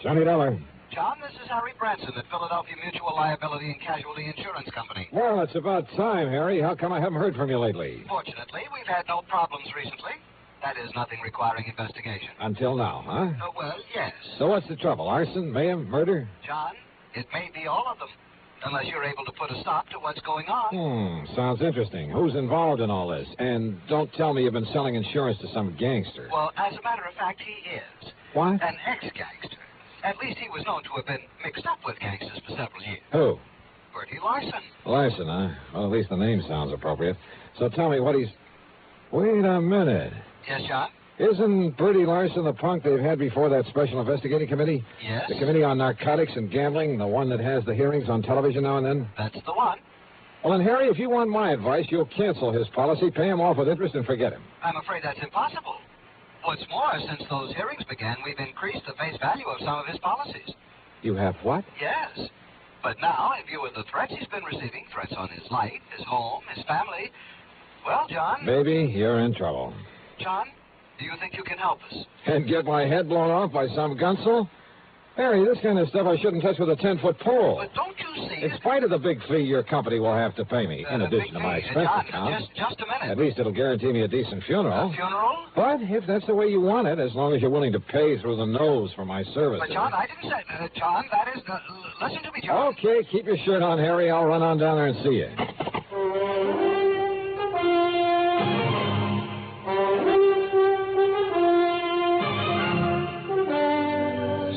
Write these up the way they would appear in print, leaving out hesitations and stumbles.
Johnny Dollar. John, this is Harry Branson at Philadelphia Mutual Liability and Casualty Insurance Company. Well, it's about time, Harry. How come I haven't heard from you lately? Fortunately, we've had no problems recently. That is, nothing requiring investigation. Until now, huh? Well, yes. So what's the trouble? Arson, mayhem, murder? John, it may be all of them, unless you're able to put a stop to what's going on. Sounds interesting. Who's involved in all this? And don't tell me you've been selling insurance to some gangster. Well, as a matter of fact, he is. What? An ex-gangster. At least he was known to have been mixed up with gangsters for several years. Who? Bertie Larson. Larson, huh? Well, at least the name sounds appropriate. So tell me what he's... Wait a minute. Yes, John? Isn't Bertie Larson the punk they've had before that special investigating committee? Yes. The committee on narcotics and gambling, the one that has the hearings on television now and then? That's the one. Well, then, Harry, if you want my advice, you'll cancel his policy, pay him off with interest, and forget him. I'm afraid that's impossible. What's more, since those hearings began, we've increased the face value of some of his policies. You have what? Yes. But now, in view of the threats he's been receiving, threats on his life, his home, his family, well, John... Baby, you're in trouble. John, do you think you can help us? And get my head blown off by some gunsel? Harry, this kind of stuff I shouldn't touch with a 10-foot pole. But don't you see... In spite of the big fee your company will have to pay me, in addition to my expense John, account. just a minute. At least it'll guarantee me a decent funeral. A funeral? But if that's the way you want it, as long as you're willing to pay through the nose for my services. But, John, I didn't say... John, that is... listen to me, John. Okay, keep your shirt on, Harry. I'll run on down there and see you.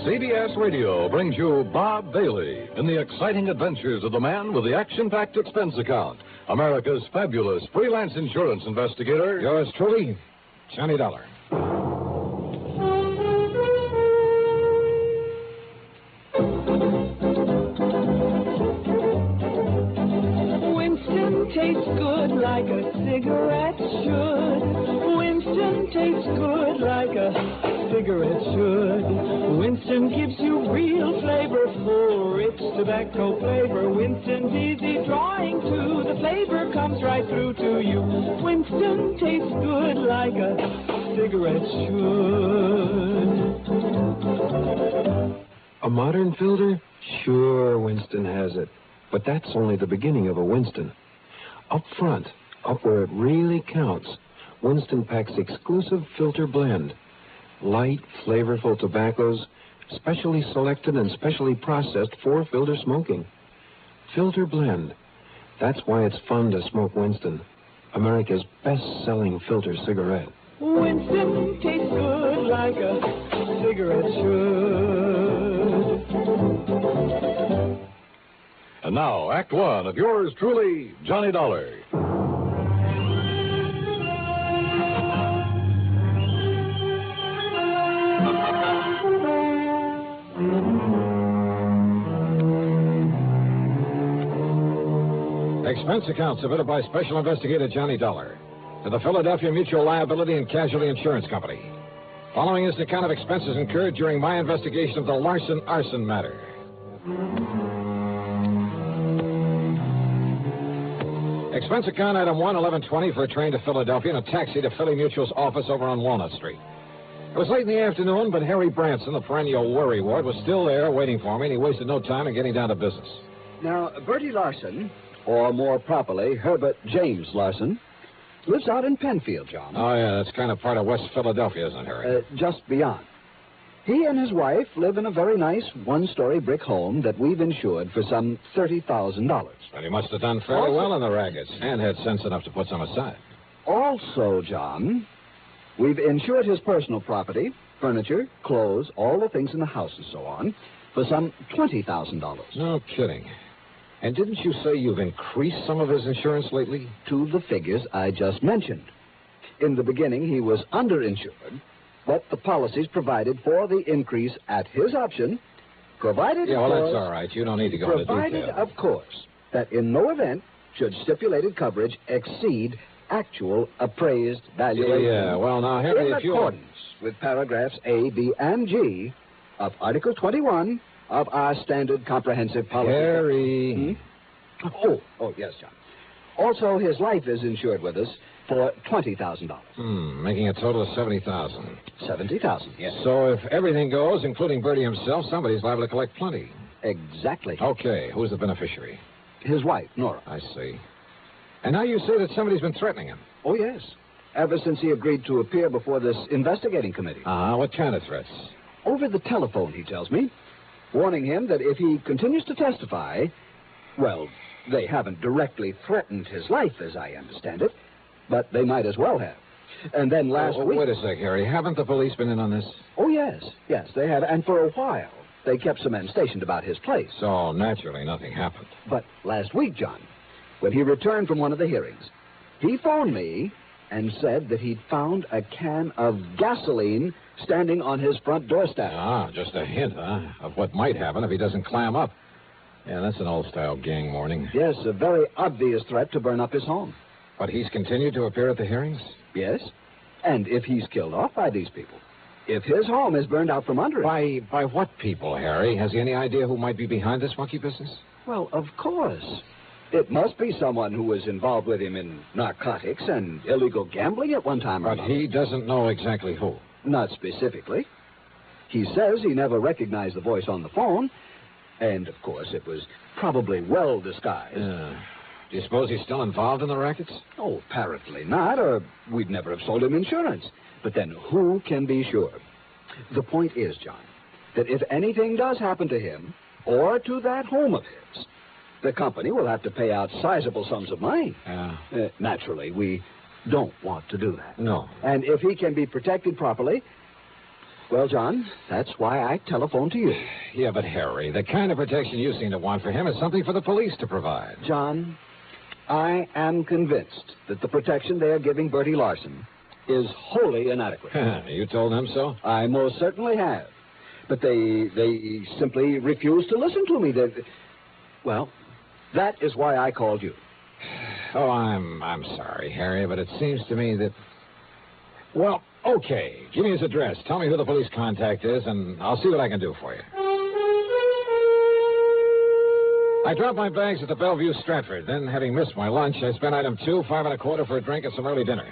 CBS Radio brings you Bob Bailey in the exciting adventures of the man with the action-packed expense account, America's fabulous freelance insurance investigator. Yours truly, Johnny Dollar. Winston tastes good like a cigarette should. Winston tastes good like a cigarette should. Winston gives you real flavor, full, rich tobacco flavor. Winston's easy drawing too. The flavor comes right through to you. Winston tastes good like a cigarette should. A modern filter? Sure, Winston has it. But that's only the beginning of a Winston. Up front, up where it really counts, Winston packs exclusive filter blend. Light, flavorful tobaccos, specially selected and specially processed for filter smoking. Filter blend. That's why it's fun to smoke Winston, America's best-selling filter cigarette. Winston tastes good like a cigarette should. And now, Act One of yours truly, Johnny Dollar. Expense account submitted by Special Investigator Johnny Dollar to the Philadelphia Mutual Liability and Casualty Insurance Company. Following is an account of expenses incurred during my investigation of the Larson arson matter. Expense account item 1, 1120 for a train to Philadelphia and a taxi to Philly Mutual's office over on Walnut Street. It was late in the afternoon, but Harry Branson, the perennial worrywart, was still there waiting for me, and he wasted no time in getting down to business. Now, Bertie Larson, or more properly, Herbert James Larson, lives out in Penfield, John. Oh, yeah, that's kind of part of West Philadelphia, isn't it, Harry? Just beyond. He and his wife live in a very nice one-story brick home that we've insured for some $30,000. But he must have done fairly well in the rackets and had sense enough to put some aside. Also, John, we've insured his personal property, furniture, clothes, all the things in the house and so on, for some $20,000. No kidding. And didn't you say you've increased some of his insurance lately? To the figures I just mentioned. In the beginning, he was underinsured, but the policies provided for the increase at his option, provided, Yeah, well, of that's course, all right. You don't need to go into provided, detail. of course, that in no event should stipulated coverage exceed actual appraised valuation. Yeah, well, now, Harry, in if you... accordance with paragraphs A, B, and G of Article 21 of our standard comprehensive policy. Harry... Oh, yes, John. Also, his life is insured with us for $20,000. Making a total of $70,000. $70,000, yes. So if everything goes, including Bertie himself, somebody's liable to collect plenty. Exactly. Okay, who's the beneficiary? His wife, Nora. I see. And now you say that somebody's been threatening him. Oh, yes. Ever since he agreed to appear before this investigating committee. What kind of threats? Over the telephone, he tells me, warning him that if he continues to testify, well, they haven't directly threatened his life, as I understand it, but they might as well have. And then last week... Wait a sec, Harry. Haven't the police been in on this? Oh, yes. Yes, they have. And for a while, they kept some men stationed about his place. So, naturally, nothing happened. But last week, John, when he returned from one of the hearings, he phoned me and said that he'd found a can of gasoline standing on his front doorstep. Just a hint, of what might happen if he doesn't clam up. Yeah, that's an old-style gang warning. Yes, a very obvious threat to burn up his home. But he's continued to appear at the hearings? Yes. And if he's killed off by these people, if his home is burned out from under him... By what people, Harry? Has he any idea who might be behind this monkey business? Well, of course. It must be someone who was involved with him in narcotics and illegal gambling at one time or another. But he doesn't know exactly who. Not specifically. He says he never recognized the voice on the phone, and, of course, it was probably well disguised. Do you suppose he's still involved in the rackets? Oh, apparently not, or we'd never have sold him insurance. But then who can be sure? The point is, John, that if anything does happen to him or to that home of his, the company will have to pay out sizable sums of money. Naturally, we don't want to do that. No. And if he can be protected properly, well, John, that's why I telephoned to you. Yeah, but Harry, the kind of protection you seem to want for him is something for the police to provide. John, I am convinced that the protection they are giving Bertie Larson is wholly inadequate. You told them so? I most certainly have. But they simply refuse to listen to me. Well, that is why I called you. Oh, I'm sorry, Harry, but it seems to me that... Well, okay. Give me his address. Tell me who the police contact is, and I'll see what I can do for you. I dropped my bags at the Bellevue Stratford. Then, having missed my lunch, I spent item 2, $5.25 for a drink and some early dinner.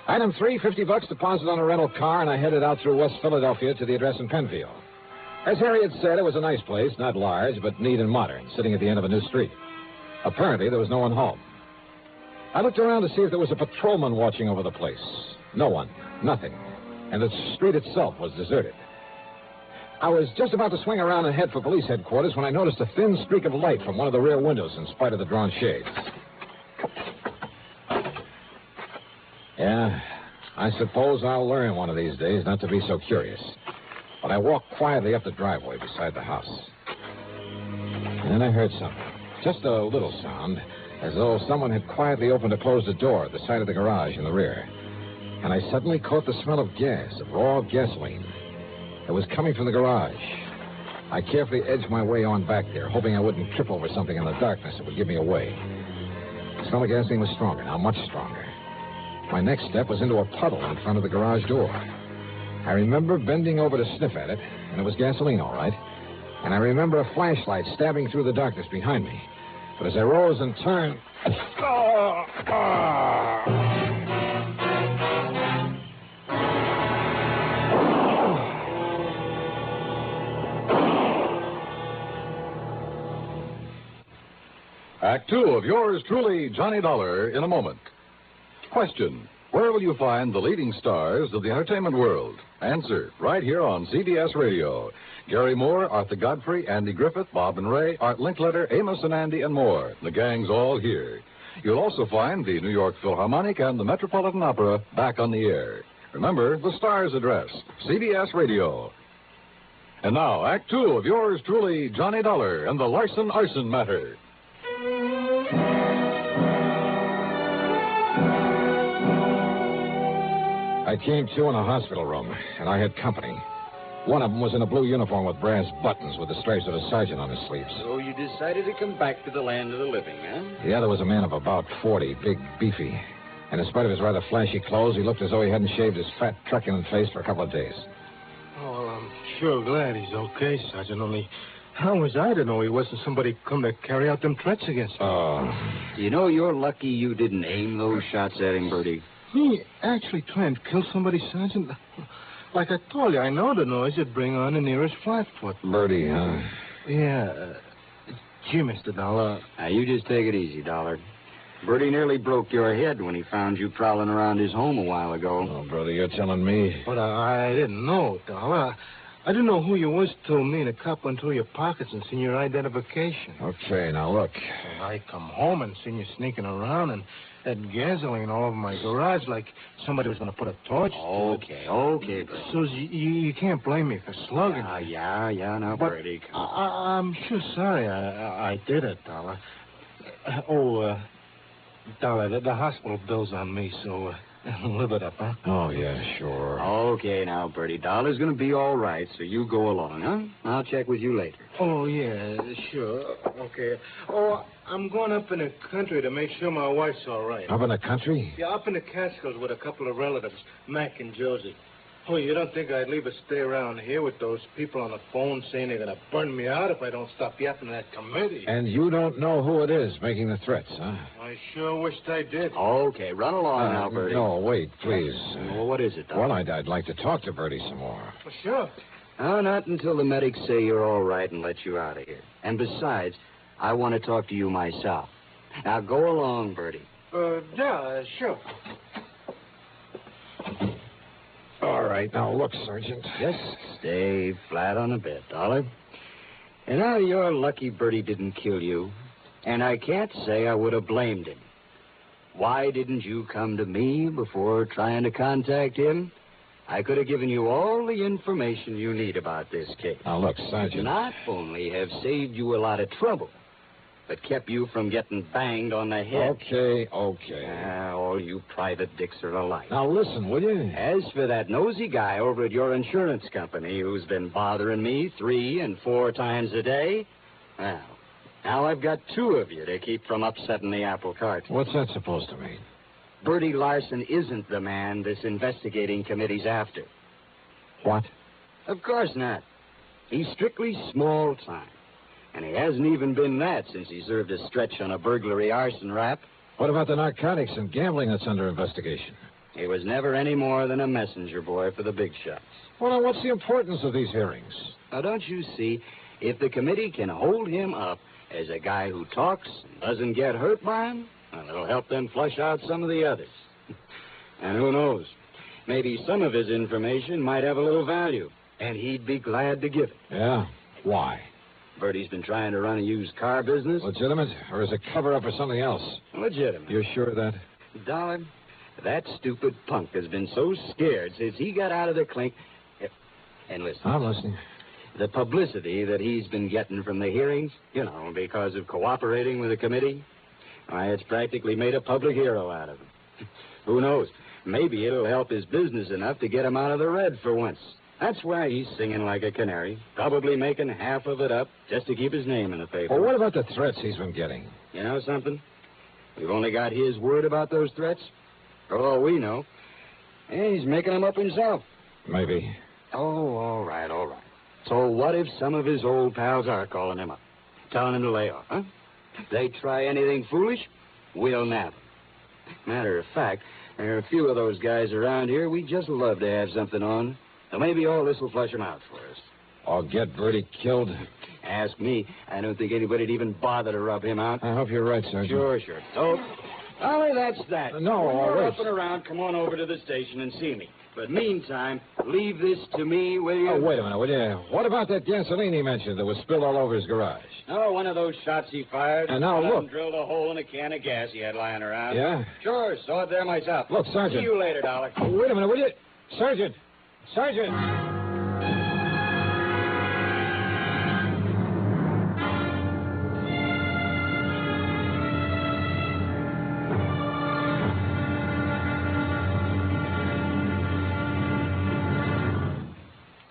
Item 3, $50 deposit on a rental car, and I headed out through West Philadelphia to the address in Penfield. As Harry had said, it was a nice place, not large, but neat and modern, sitting at the end of a new street. Apparently, there was no one home. I looked around to see if there was a patrolman watching over the place. No one. Nothing. And the street itself was deserted. I was just about to swing around and head for police headquarters when I noticed a thin streak of light from one of the rear windows in spite of the drawn shades. Yeah, I suppose I'll learn one of these days not to be so curious. But I walked quietly up the driveway beside the house. And then I heard something. Just a little sound, as though someone had quietly opened or closed a door at the side of the garage in the rear. And I suddenly caught the smell of gas, of raw gasoline. It was coming from the garage. I carefully edged my way on back there, hoping I wouldn't trip over something in the darkness that would give me away. The smell of gasoline was stronger, now much stronger. My next step was into a puddle in front of the garage door. I remember bending over to sniff at it, and it was gasoline, all right. And I remember a flashlight stabbing through the darkness behind me. But as I rose and turned... Act 2 of yours truly, Johnny Dollar, in a moment. Question: where will you find the leading stars of the entertainment world? Answer: right here on CBS Radio. Gary Moore, Arthur Godfrey, Andy Griffith, Bob and Ray, Art Linkletter, Amos and Andy, and more. The gang's all here. You'll also find the New York Philharmonic and the Metropolitan Opera back on the air. Remember, the star's address, CBS Radio. And now, Act 2 of yours truly, Johnny Dollar, and the Larson Arson matter. I came to in a hospital room, and I had company. One of them was in a blue uniform with brass buttons with the stripes of a sergeant on his sleeves. So you decided to come back to the land of the living, huh? The other was a man of about 40, big, beefy. And in spite of his rather flashy clothes, he looked as though he hadn't shaved his fat, truculent face for a couple of days. Oh, well, I'm sure glad he's okay, Sergeant. Only How was I to know he wasn't somebody come to carry out them threats against me? You know, you're lucky you didn't aim those shots at him, Bertie. He actually tried to kill somebody, Sergeant. Like I told you, I know the noise it'd bring on the nearest flatfoot. Bertie, huh? Yeah. Gee, Mr. Dollar. Now, you just take it easy, Dollar. Bertie nearly broke your head when he found you prowling around his home a while ago. Oh, brother, you're telling me. But I didn't know, Dollar. I didn't know who you was till me and the cop went through your pockets and seen your identification. Okay, now look. I come home and seen you sneaking around and had gasoline all over my garage like somebody was going to put a torch to it. Okay, Bertie. So you can't blame me for slugging. Yeah, now, But Bertie. I'm sure sorry I did it, Dollar. Dollar, the hospital bill's on me, so live it up, huh? Oh, yeah, sure. Okay, now, Bertie. Dollar's going to be all right, so you go along, huh? I'll check with you later. Oh, yeah, sure. Okay. Oh, I'm going up in the country to make sure my wife's all right. Up in the country? Yeah, up in the Catskills with a couple of relatives, Mac and Josie. Oh, you don't think I'd leave her stay around here with those people on the phone saying they're going to burn me out if I don't stop yapping at that committee? And you don't know who it is making the threats, huh? I sure wished I did. Okay, run along now, Bertie. No, wait, please. Well, what is it, Dollar? Well, I'd like to talk to Bertie some more. Well, sure. Not until the medics say you're all right and let you out of here. And besides, I want to talk to you myself. Now, go along, Bertie. Yeah, sure. All right, now look, Sergeant. Just stay flat on the bed, Dollar. And now you're lucky Bertie didn't kill you. And I can't say I would have blamed him. Why didn't you come to me before trying to contact him? I could have given you all the information you need about this case. Now look, Sergeant. Not only have saved you a lot of trouble, but kept you from getting banged on the head. Okay. All you private dicks are alike. Now listen, will you? As for that nosy guy over at your insurance company who's been bothering me 3 and 4 times a day, well, now I've got 2 of you to keep from upsetting the apple cart. What's that supposed to mean? Bertie Larson isn't the man this investigating committee's after. What? Of course not. He's strictly small time. And he hasn't even been that since he served a stretch on a burglary arson rap. What about the narcotics and gambling that's under investigation? He was never any more than a messenger boy for the big shots. Well, now, what's the importance of these hearings? Now, don't you see, if the committee can hold him up as a guy who talks and doesn't get hurt by him, well, it'll help them flush out some of the others. And who knows, maybe some of his information might have a little value, and he'd be glad to give it. Yeah? Why? Bertie's been trying to run a used car business. Legitimate? Or is it cover-up for something else? Legitimate. You're sure of that? Dollar, that stupid punk has been so scared since he got out of the clink. And listen. I'm listening. The publicity that he's been getting from the hearings, because of cooperating with the committee, why, it's practically made a public hero out of him. Who knows? Maybe it'll help his business enough to get him out of the red for once. That's why he's singing like a canary, probably making half of it up just to keep his name in the paper. Well, what about the threats he's been getting? You know something? We've only got his word about those threats. For all we know. And he's making them up himself. Maybe. Oh, all right. So what if some of his old pals are calling him up, telling him to lay off, huh? If they try anything foolish, we'll nab them. Matter of fact, there are a few of those guys around here we'd just love to have something on. So maybe all this will flush him out for us. Or get Bertie killed? Ask me. I don't think anybody'd even bother to rub him out. I hope you're right, Sergeant. Sure. So, Ollie, that's that. No, when all you're right. up and around, come on over to the station and see me. But meantime, leave this to me, will you? Oh, wait a minute, will you? What about that gasoline he mentioned that was spilled all over his garage? Oh, one of those shots he fired. And now look. Drilled a hole in a can of gas he had lying around. Yeah? Sure, saw it there myself. Look, Sergeant. See you later, Dollar. Wait a minute, will you? Sergeant!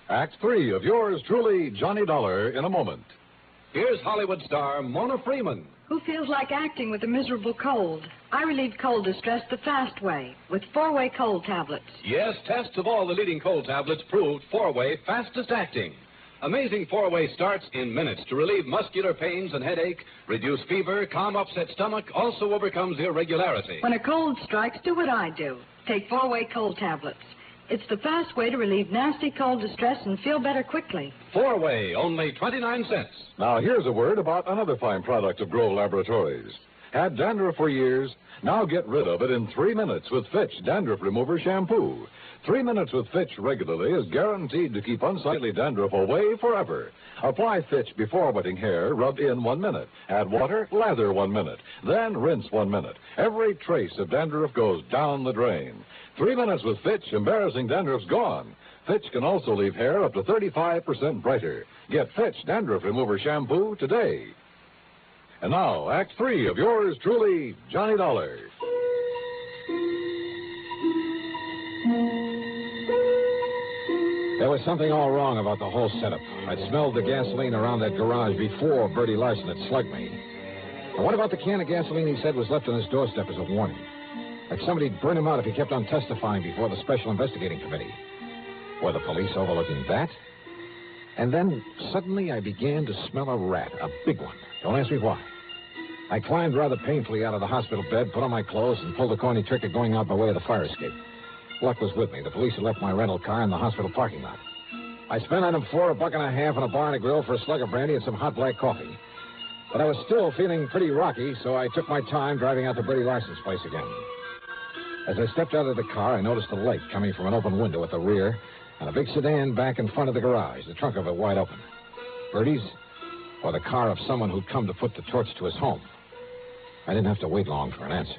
Act 3 of yours truly, Johnny Dollar, in a moment. Here's Hollywood star Mona Freeman. Who feels like acting with a miserable cold? I relieve cold distress the fast way with 4-way cold tablets. Yes, tests of all the leading cold tablets proved 4-way fastest acting. Amazing four-way starts in minutes to relieve muscular pains and headache, reduce fever, calm upset stomach, also overcomes irregularity. When a cold strikes, do what I do. Take four-way cold tablets. It's the fast way to relieve nasty cold distress and feel better quickly. Four-way, only 29 cents. Now, here's a word about another fine product of Grove Laboratories. Had dandruff for years? Now get rid of it in 3 minutes with Fitch Dandruff Remover Shampoo. 3 minutes with Fitch regularly is guaranteed to keep unsightly dandruff away forever. Apply Fitch before wetting hair, rub in 1 minute. Add water, lather 1 minute. Then rinse 1 minute. Every trace of dandruff goes down the drain. 3 minutes with Fitch, embarrassing dandruff's gone. Fitch can also leave hair up to 35% brighter. Get Fitch Dandruff Remover Shampoo today. And now, Act 3 of yours truly, Johnny Dollar. There was something all wrong about the whole setup. I'd smelled the gasoline around that garage before Bertie Larson had slugged me. And what about the can of gasoline he said was left on his doorstep as a warning? Like somebody'd burn him out if he kept on testifying before the Special Investigating Committee. Were the police overlooking that? And then, suddenly, I began to smell a rat, a big one. Don't ask me why. I climbed rather painfully out of the hospital bed, put on my clothes, and pulled the corny trick of going out by way of the fire escape. Luck was with me. The police had left my rental car in the hospital parking lot. I spent on them $4.50 and a bar and a grill for a slug of brandy and some hot black coffee. But I was still feeling pretty rocky, so I took my time driving out to Bertie Larson's place again. As I stepped out of the car, I noticed a light coming from an open window at the rear and a big sedan back in front of the garage, the trunk of it wide open. Bertie's, or the car of someone who'd come to put the torch to his home. I didn't have to wait long for an answer.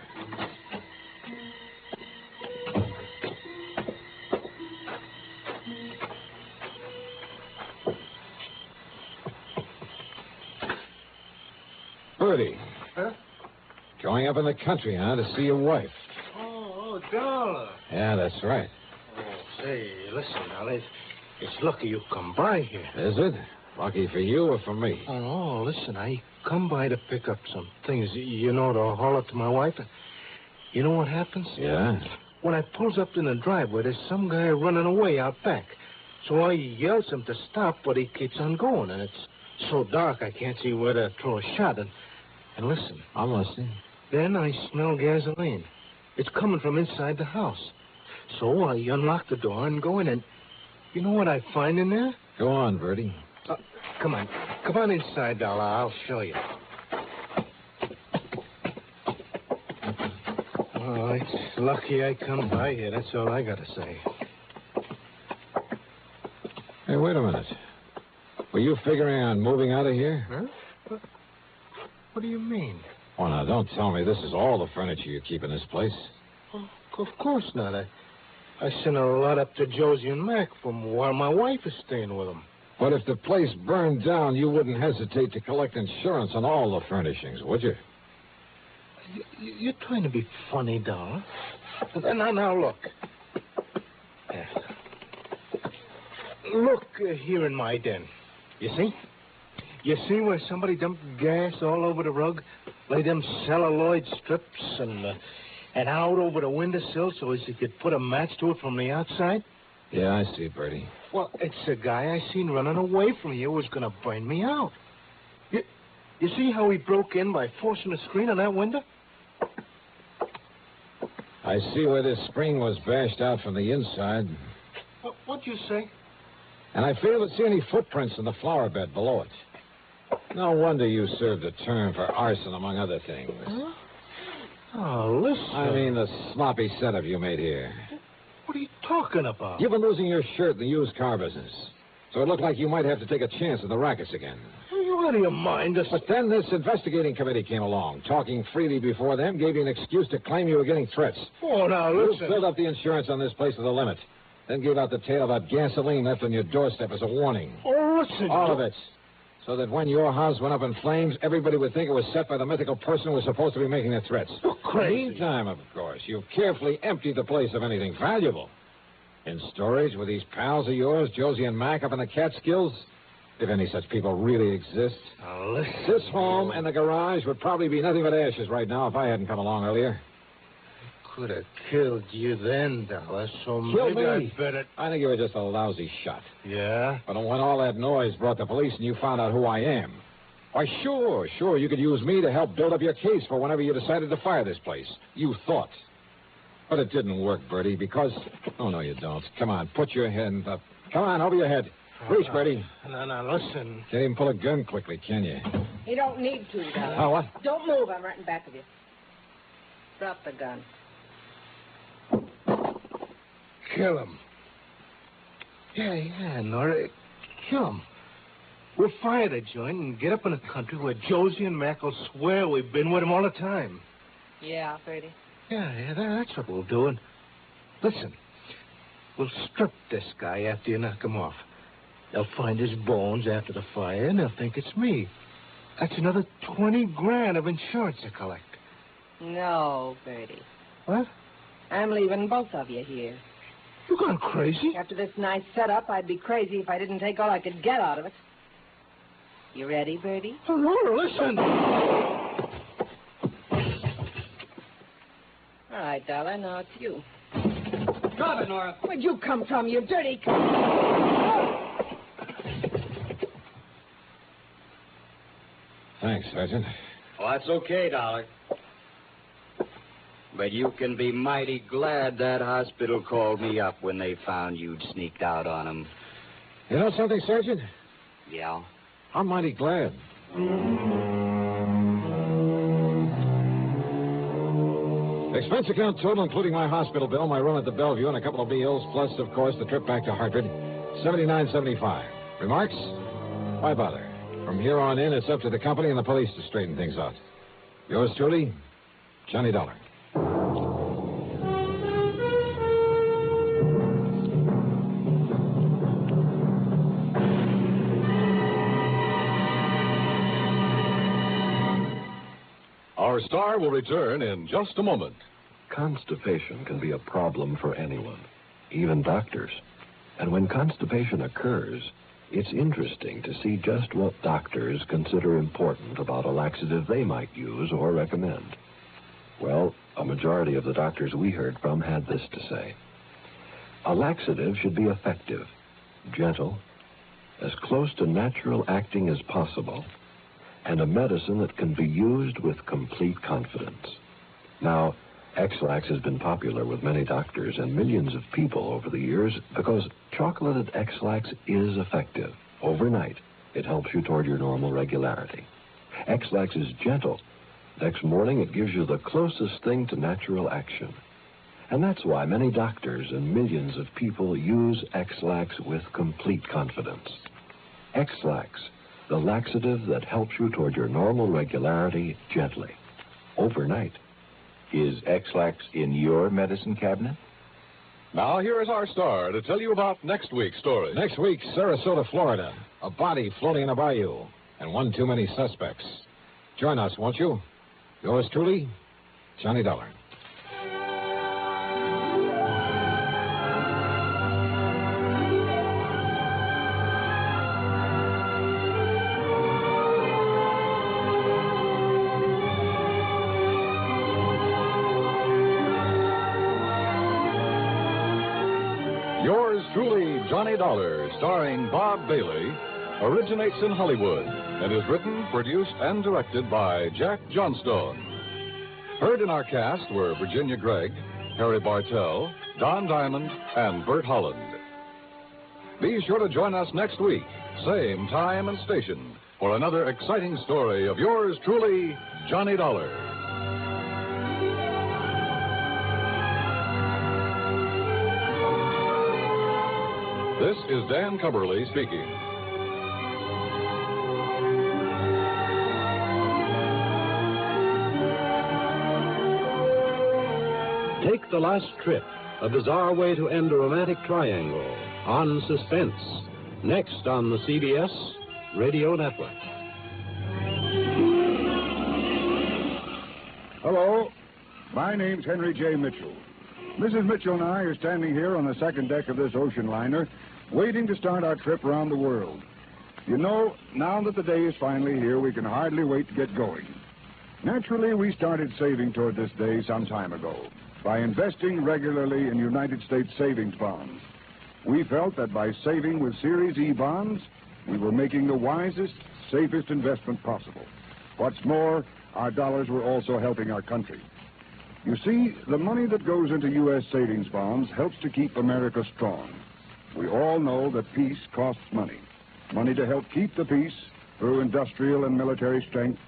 Bertie. Huh? Going up in the country, huh, to see your wife. Oh, Dollar. Yeah, that's right. Oh, say, listen, now, it's lucky you come by here. Is it? Lucky for you or for me? Oh, listen, I come by to pick up some things, you know, to haul up to my wife. You know what happens? Yeah? When I pulls up in the driveway, there's some guy running away out back. So I yells him to stop, but he keeps on going, and it's so dark I can't see where to throw a shot. And listen. I'm listening. Then I smell gasoline. It's coming from inside the house. So I unlock the door and go in, and you know what I find in there? Go on, Bertie. Come on inside, Dollar. I'll show you. Oh, it's lucky I come by here. That's all I got to say. Hey, wait a minute. Were you figuring on moving out of here? Huh? What do you mean? Oh, now, don't tell me this is all the furniture you keep in this place. Oh, of course not. I sent a lot up to Josie and Mac from while my wife is staying with them. But if the place burned down, you wouldn't hesitate to collect insurance on all the furnishings, would you? You're trying to be funny, Dollar. Now, look. Look here in my den. You see? You see where somebody dumped gas all over the rug? Laid them celluloid strips and out over the windowsill so as you could put a match to it from the outside? Yeah, I see, Bertie. Well, it's a guy I seen running away from you who was going to burn me out. You see how he broke in by forcing the screen on that window? I see where this spring was bashed out from the inside. What'd you say? And I fail to see any footprints in the flower bed below it. No wonder you served a term for arson, among other things. Huh? Oh, listen. I mean the sloppy setup you made here. What are you talking about? You've been losing your shirt in the used car business. So it looked like you might have to take a chance at the rackets again. Are you out of your mind? But then this investigating committee came along. Talking freely before them gave you an excuse to claim you were getting threats. Oh, now, listen. You filled up the insurance on this place to the limit. Then gave out the tale about gasoline left on your doorstep as a warning. Oh, listen. All of it. So that when your house went up in flames, everybody would think it was set by the mythical person who was supposed to be making the threats. You're crazy. Meantime, of course, you've carefully emptied the place of anything valuable. In storage with these pals of yours, Josie and Mac, up in the Catskills, if any such people really exist. Now, listen. This home and the garage would probably be nothing but ashes right now if I hadn't come along earlier. could have killed you then, Dollar, so Killed maybe me? I'd better... I think you were just a lousy shot. Yeah? But when all that noise brought the police and you found out who I am, why, sure, you could use me to help build up your case for whenever you decided to fire this place. You thought. But it didn't work, Bertie, because... Oh, no, you don't. Come on, put your hand up. Come on, over your head. Reach, Bertie. No, listen. Can't even pull a gun quickly, can you? You don't need to, Dollar. Oh, what? Don't move. I'm right in back of you. Drop the gun. Kill him. Yeah, Nora. Kill him. We'll fire the joint and get up in the country where Josie and Mac will swear we've been with him all the time. Yeah, Bertie. Yeah, that's what we'll do. And listen, we'll strip this guy after you knock him off. They'll find his bones after the fire, and they'll think it's me. That's another $20,000 of insurance to collect. No, Bertie. What? I'm leaving both of you here. You gone crazy? After this nice setup, I'd be crazy if I didn't take all I could get out of it. You ready, Bertie? Aurora, listen! All right, Dollar, now it's you. Drop it, Nora. Where'd you come from, you dirty... Thanks, Sergeant. Oh, that's okay, Dollar. But you can be mighty glad that hospital called me up when they found you'd sneaked out on them. You know something, Sergeant? Yeah? I'm mighty glad. Expense account total, including my hospital bill, my room at the Bellevue, and a couple of meals, plus, of course, the trip back to Hartford, $79.75. Remarks? Why bother? From here on in, it's up to the company and the police to straighten things out. Yours truly, Johnny Dollar. Our star will return in just a moment. Constipation can be a problem for anyone, even doctors. And when constipation occurs, it's interesting to see just what doctors consider important about a laxative they might use or recommend. Well, a majority of the doctors we heard from had this to say. A laxative should be effective, gentle, as close to natural acting as possible, and a medicine that can be used with complete confidence. Now, X-Lax has been popular with many doctors and millions of people over the years because chocolated X-Lax is effective. Overnight, it helps you toward your normal regularity. X-Lax is gentle. Next morning, it gives you the closest thing to natural action. And that's why many doctors and millions of people use X-Lax with complete confidence. X-Lax, the laxative that helps you toward your normal regularity gently, overnight. Is X-Lax in your medicine cabinet? Now, here is our star to tell you about next week's story. Next week, Sarasota, Florida. A body floating in a bayou, and one too many suspects. Join us, won't you? Yours truly, Johnny Dollar. Yours truly, Johnny Dollar, starring Bob Bailey, originates in Hollywood and is written, produced, and directed by Jack Johnstone. Heard in our cast were Virginia Gregg, Harry Bartell, Don Diamond, and Bert Holland. Be sure to join us next week, same time and station, for another exciting story of yours truly, Johnny Dollar. This is Dan Cumberly speaking. Take The Last Trip, a bizarre way to end a romantic triangle, on Suspense, next on the CBS Radio Network. Hello, my name's Henry J. Mitchell. Mrs. Mitchell and I are standing here on the second deck of this ocean liner, waiting to start our trip around the world. You know, now that the day is finally here, we can hardly wait to get going. Naturally, we started saving toward this day some time ago. by investing regularly in United States savings bonds. We felt that by saving with Series E bonds, we were making the wisest, safest investment possible. What's more, our dollars were also helping our country. You see, the money that goes into U.S. savings bonds helps to keep America strong. We all know that peace costs money. Money to help keep the peace through industrial and military strength,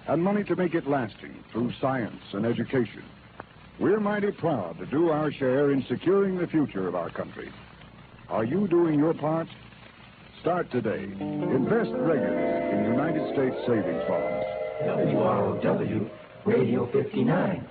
and money to make it lasting through science and education. We're mighty proud to do our share in securing the future of our country. Are you doing your part? Start today. Invest regularly in United States savings bonds. WROW, Radio 59.